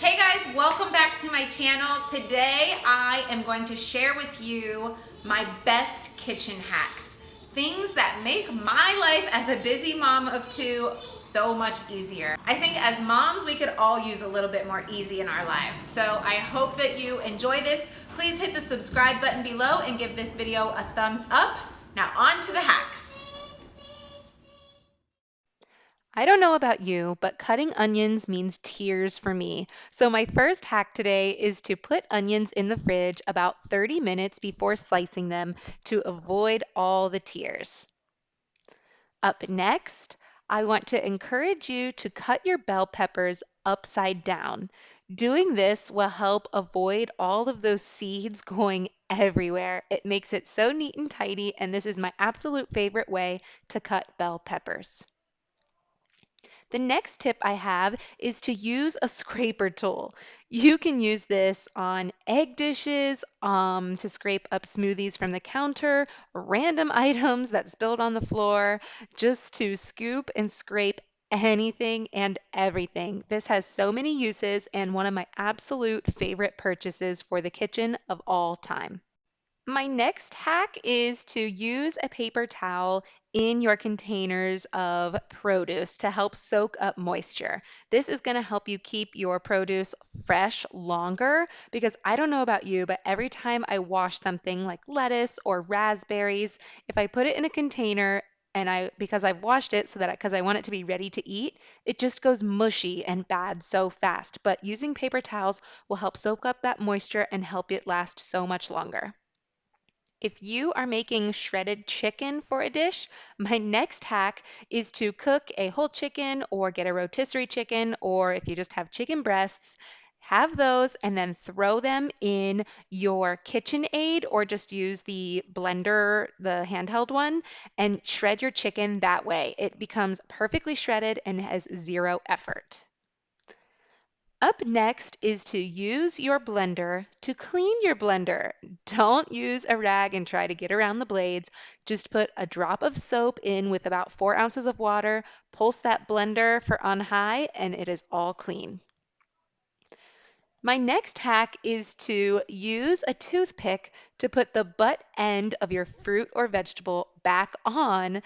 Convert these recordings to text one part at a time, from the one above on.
Hey guys, welcome back to my channel. Today I am going to share with you my best kitchen hacks. Things that make my life as a busy mom of two so much easier. I think as moms, we could all use a little bit more easy in our lives. So I hope that you enjoy this. Please hit the subscribe button below and give this video a thumbs up. Now on to the hacks. I don't know about you, but cutting onions means tears for me. So my first hack today is to put onions in the fridge about 30 minutes before slicing them to avoid all the tears. Up next, I want to encourage you to cut your bell peppers upside down. Doing this will help avoid all of those seeds going everywhere. It makes it so neat and tidy, and this is my absolute favorite way to cut bell peppers. The next tip I have is to use a scraper tool. You can use this on egg dishes, to scrape up smoothies from the counter, random items that spilled on the floor, just to scoop and scrape anything and everything. This has so many uses and one of my absolute favorite purchases for the kitchen of all time. My next hack is to use a paper towel in your containers of produce to help soak up moisture. This is going to help you keep your produce fresh longer because I don't know about you, but every time I wash something like lettuce or raspberries, if I put it in a container and because I've washed it because I want it to be ready to eat, it just goes mushy and bad so fast. But using paper towels will help soak up that moisture and help it last so much longer. If you are making shredded chicken for a dish, my next hack is to cook a whole chicken or get a rotisserie chicken, or if you just have chicken breasts, have those and then throw them in your KitchenAid or just use the blender, the handheld one, and shred your chicken that way. It becomes perfectly shredded and has zero effort. Up next is to use your blender to clean your blender. Don't use a rag and try to get around the blades. Just put a drop of soap in with about 4 ounces of water, pulse that blender for on high, and it is all clean. My next hack is to use a toothpick to put the butt end of your fruit or vegetable back on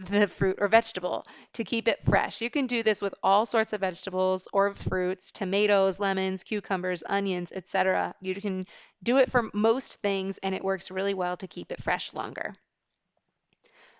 the fruit or vegetable to keep it fresh. You can do this with all sorts of vegetables or fruits, tomatoes, lemons, cucumbers, onions, etc. You can do it for most things and it works really well to keep it fresh longer.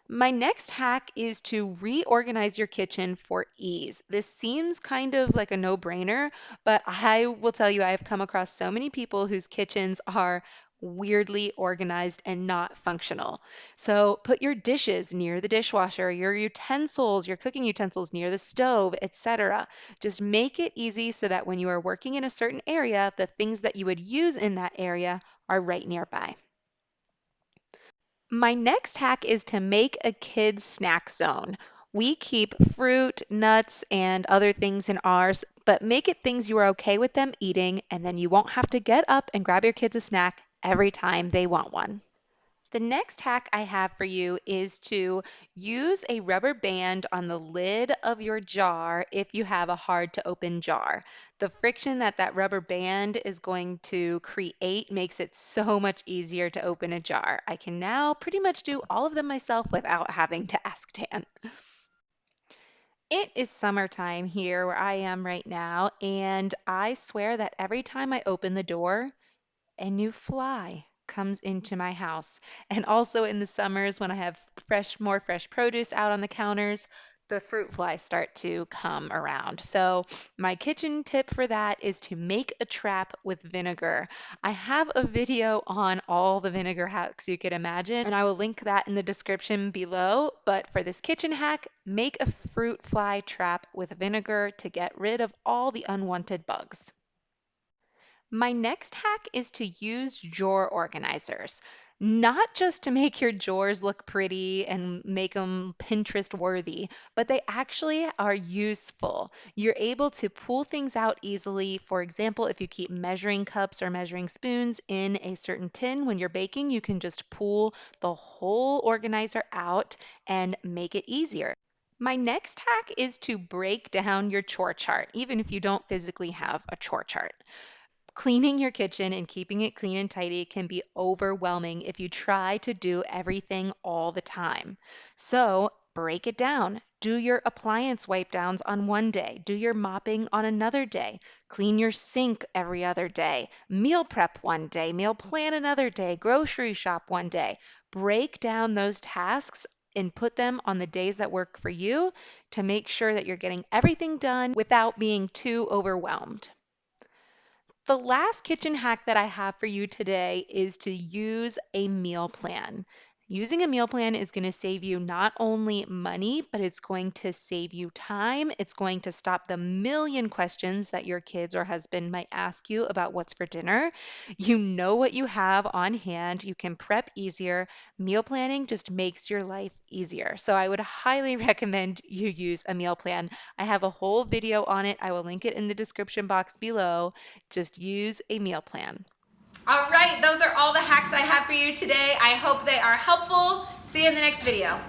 My next hack is to reorganize your kitchen for ease. This seems kind of like a no-brainer, but I will tell you, I have come across so many people whose kitchens are weirdly organized and not functional. So put your dishes near the dishwasher, your utensils, your cooking utensils near the stove, etc. Just make it easy so that when you are working in a certain area, the things that you would use in that area are right nearby. My next hack is to make a kids snack zone. We keep fruit, nuts, and other things in ours, but make it things you are okay with them eating, and then you won't have to get up and grab your kids a snack every time they want one. The next hack I have for you is to use a rubber band on the lid of your jar if you have a hard to open jar. The friction that that rubber band is going to create makes it so much easier to open a jar. I can now pretty much do all of them myself without having to ask Dan. It is summertime here where I am right now, and I swear that every time I open the door, a new fly comes into my house. And also in the summers when I have more fresh produce out on the counters, the fruit flies start to come around. So my kitchen tip for that is to make a trap with vinegar. I have a video on all the vinegar hacks you could imagine, and I will link that in the description below. But for this kitchen hack, make a fruit fly trap with vinegar to get rid of all the unwanted bugs. My next hack is to use drawer organizers, not just to make your drawers look pretty and make them Pinterest worthy, but they actually are useful. You're able to pull things out easily. For example, if you keep measuring cups or measuring spoons in a certain tin when you're baking, you can just pull the whole organizer out and make it easier. My next hack is to break down your chore chart, even if you don't physically have a chore chart. Cleaning your kitchen and keeping it clean and tidy can be overwhelming if you try to do everything all the time. So break it down. Do your appliance wipe downs on one day. Do your mopping on another day. Clean your sink every other day. Meal prep one day. Meal plan another day. Grocery shop one day. Break down those tasks and put them on the days that work for you to make sure that you're getting everything done without being too overwhelmed. The last kitchen hack that I have for you today is to use a meal plan. Using a meal plan is going to save you not only money, but it's going to save you time. It's going to stop the million questions that your kids or husband might ask you about what's for dinner. You know what you have on hand. You can prep easier. Meal planning just makes your life easier. So I would highly recommend you use a meal plan. I have a whole video on it. I will link it in the description box below. Just use a meal plan. All right, those are all the hacks I have for you today. I hope they are helpful. See you in the next video.